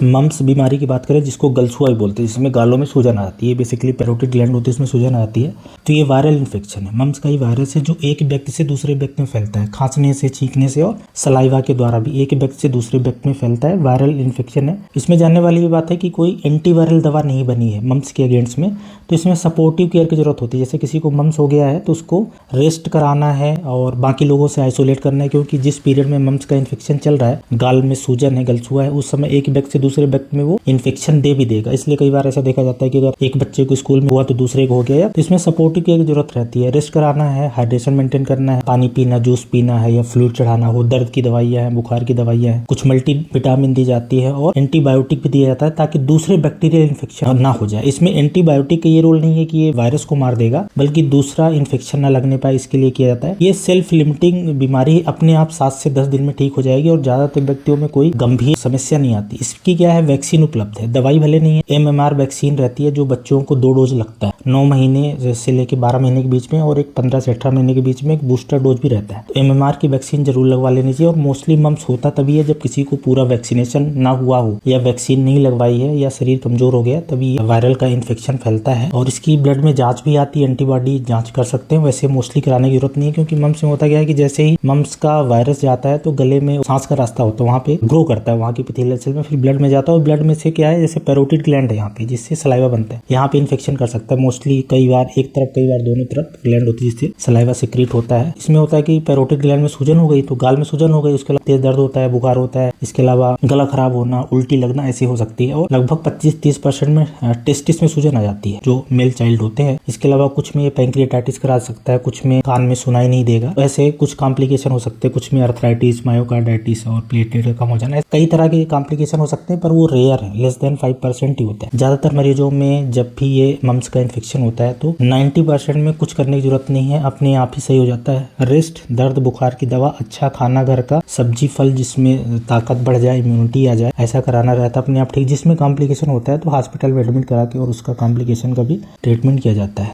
Mums बीमारी की बात करें जिसको गलछुआ भी बोलते हैं, जिसमें गालों में सूजन आती है, बेसिकली पैरोटिड ग्लैंड होती है, उसमें सूजन आती है। तो ये वायरल इन्फेक्शन है। मम्स का ही वायरस है जो एक व्यक्ति से दूसरे व्यक्ति में फैलता है, खांसने से, छींकने से और सलाइवा के द्वारा भी एक व्यक्ति से दूसरे व्यक्ति में फैलता है। वायरल इन्फेक्शन है। इसमें जानने वाली भी बात है कि कोई एंटीवायरल दवा नहीं बनी है मम्स के अगेंस्ट में, तो इसमें सपोर्टिव केयर की जरूरत होती है। जैसे किसी को मम्स हो गया है तो उसको रेस्ट कराना है और बाकी लोगों से आइसोलेट करना है, क्योंकि जिस पीरियड में मम्स का इन्फेक्शन चल रहा है, गाल में सूजन है, गलछुआ है, उस समय एक व्यक्ति से दूसरे व्यक्ति में वो इन्फेक्शन दे भी देगा। इसलिए कई बार ऐसा देखा जाता है कि अगर एक बच्चे को स्कूल में हुआ तो दूसरे को हो गया, तो इसमें सपोर्टिव केयर की जरूरत रहती है। रेस्ट कराना है, हाइड्रेशन मेंटेन करना है, पानी पीना, जूस पीना है या फ्लूइड चढ़ाना हो, दर्द की दवाइयां हैं, बुखार की दवाइयां हैं, कुछ मल्टी विटामिन दी जाती है और एंटीबायोटिक भी दिया जाता है ताकि दूसरे बैक्टीरियल इन्फेक्शन ना हो जाए। इसमें एंटीबायोटिक का ये रोल नहीं है कि ये वायरस को मार देगा, बल्कि दूसरा इन्फेक्शन ना लगने पाए इसके लिए किया जाता है। ये सेल्फ लिमिटिंग बीमारी अपने आप 7 से 10 दिन में ठीक हो जाएगी और ज्यादातर व्यक्तियों में कोई गंभीर समस्या नहीं आती। इसकी क्या है, वैक्सीन उपलब्ध है, दवाई भले नहीं है। MMR वैक्सीन रहती है जो बच्चों को 2 डोज लगता है, 9 महीने से लेकर 12 महीने के बीच में, और एक 15 से 18 महीने के बीच में एक बूस्टर डोज भी रहता है। तो MMR की वैक्सीन जरूर लगवा लेनी चाहिए। और मोस्टली मम्स होता तभी है जब किसी को पूरा वैक्सीनेशन ना हुआ हो या वैक्सीन नहीं लगवाई है या शरीर कमजोर हो गया, तभी वायरल का इन्फेक्शन फैलता है। और इसकी ब्लड में जांच भी आती है, एंटीबॉडी जांच कर सकते हैं। वैसे मोस्टली कराने की जरूरत नहीं है, क्योंकि मम्स में होता क्या है कि जैसे ही मम्स का वायरस जाता है तो गले में सांस का रास्ता होता है, वहाँ पे ग्रो करता है, वहाँ की एपिथेलियल सेल में, फिर ब्लड में जाता है और ब्लड में से क्या है, जैसे पैरोटिड ग्लैंड है यहाँ पे, जिससे सलाइवा बनता है, यहाँ पे इन्फेक्शन कर सकता है। मोस्टली कई बार एक तरफ, कई बार दोनों तरफ ग्लैंड होती है जिससे सलाइवा सिक्रीट होता है। इसमें होता है कि पैरोटिड ग्लैंड में सूजन हो गई तो गाल में सूजन हो गई, उसके अलावा तेज दर्द होता है, बुखार होता है, इसके अलावा गला खराब होना, उल्टी लगना ऐसी हो सकती है। और लगभग 25-30% में टेस्टिस में सूजन आ जाती है जो मेल चाइल्ड होते हैं। इसके अलावा कुछ में पैंक्रियाटाइटिस करा सकता है, कुछ में कान में सुनाई नहीं देगा। ऐसे कुछ कॉम्प्लिकेशन हो सकते हैं, कुछ में अर्थराइटिस, मायोकार्डाइटिस और प्लेटलेट कम हो जाना, कई तरह के कॉम्प्लिकेशन हो सकते हैं, पर वो रेयर है, लेस देन 5% ही होता है। ज्यादातर मरीजों में जब भी ये मम्स का इन्फेक्शन होता है तो 90% में कुछ करने की जरूरत नहीं है, अपने आप ही सही हो जाता है। रेस्ट, दर्द बुखार की दवा, अच्छा खाना घर का, सब्जी फल जिसमें ताकत बढ़ जाए, इम्यूनिटी आ जाए, ऐसा कराना रहता है अपने आप ठीक। जिसमें कॉम्प्लिकेशन होता है तो हॉस्पिटल में एडमिट करा के और उसका कॉम्प्लिकेशन का भी ट्रीटमेंट किया जाता है।